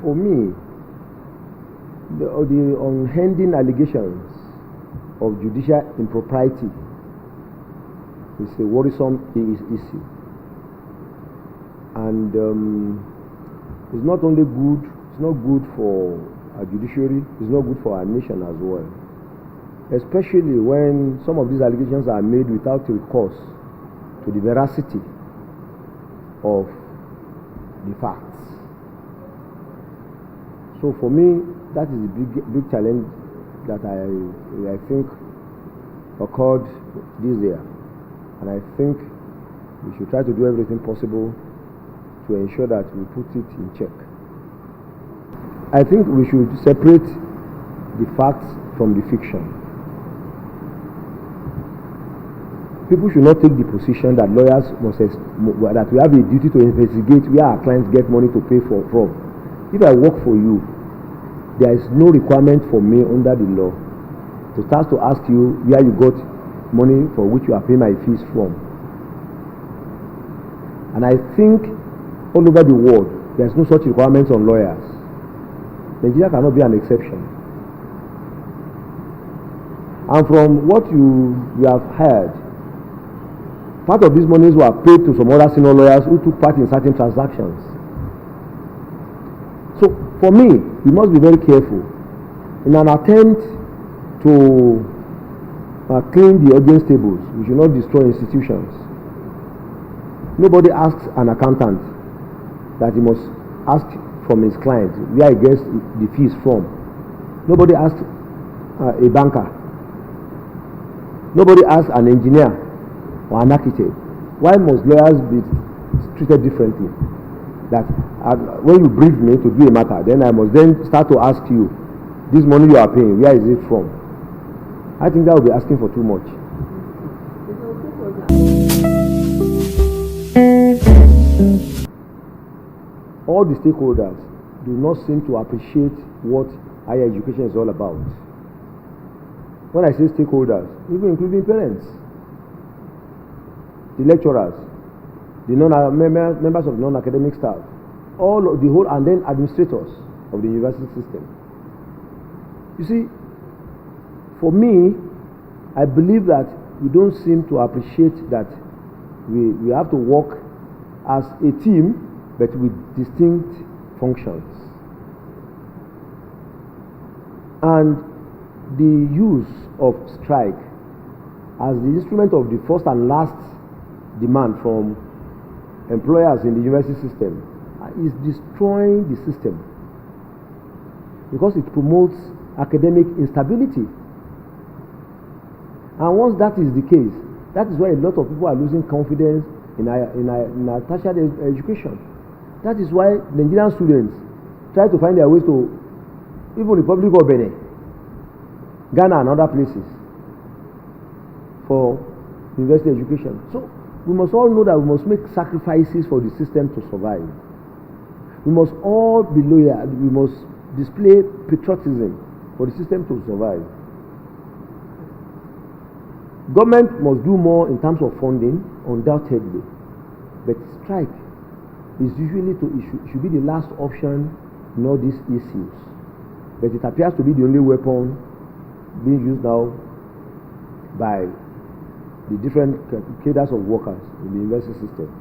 For me, the unending allegations of judicial impropriety is a worrisome issue, and it's not only good. It's not good for our judiciary. It's not good for our nation as well. Especially when some of these allegations are made without recourse to the veracity of the facts. So for me, that is a big challenge that I think occurred this year, and I think we should try to do everything possible to ensure that we put it in check. I think we should separate the facts from the fiction. People should not take the position that lawyers that we have a duty to investigate where our clients get money to pay from. If I work for you, there is no requirement for me under the law to start to ask you where you got money for which you are paying my fees from. And I think all over the world, there is no such requirements on lawyers. Nigeria cannot be an exception. And from what you have heard, part of these monies were paid to some other senior lawyers who took part in certain transactions. So, for me, we must be very careful. In an attempt to clean the audience tables, we should not destroy institutions. Nobody asks an accountant that he must ask from his client where he gets the fees from. Nobody asks a banker. Nobody asks an engineer or an architect. Why must lawyers be treated differently? That when you brief me to do a matter, then I must then start to ask you, this money you are paying, where is it from? I think that will be asking for too much. All the stakeholders do not seem to appreciate what higher education is all about. When I say stakeholders, even including parents, the lecturers, the members of non-academic staff, and then administrators of the university system. You see, for me, I believe that we don't seem to appreciate that we have to work as a team, but with distinct functions. And the use of strike as the instrument of the first and last demand from employers in the university system is destroying the system, because it promotes academic instability. And once that is the case, that is why a lot of people are losing confidence in our tertiary education. That is why Nigerian students try to find their ways to even Republic of Benin, Ghana and other places for university education. So we must all know that we must make sacrifices for the system to survive. We must all be loyal. We must display patriotism for the system to survive. Government must do more in terms of funding, undoubtedly, but strike is usually should be the last option in all these issues. But it appears to be the only weapon being used now by the different cadres of workers in the university system.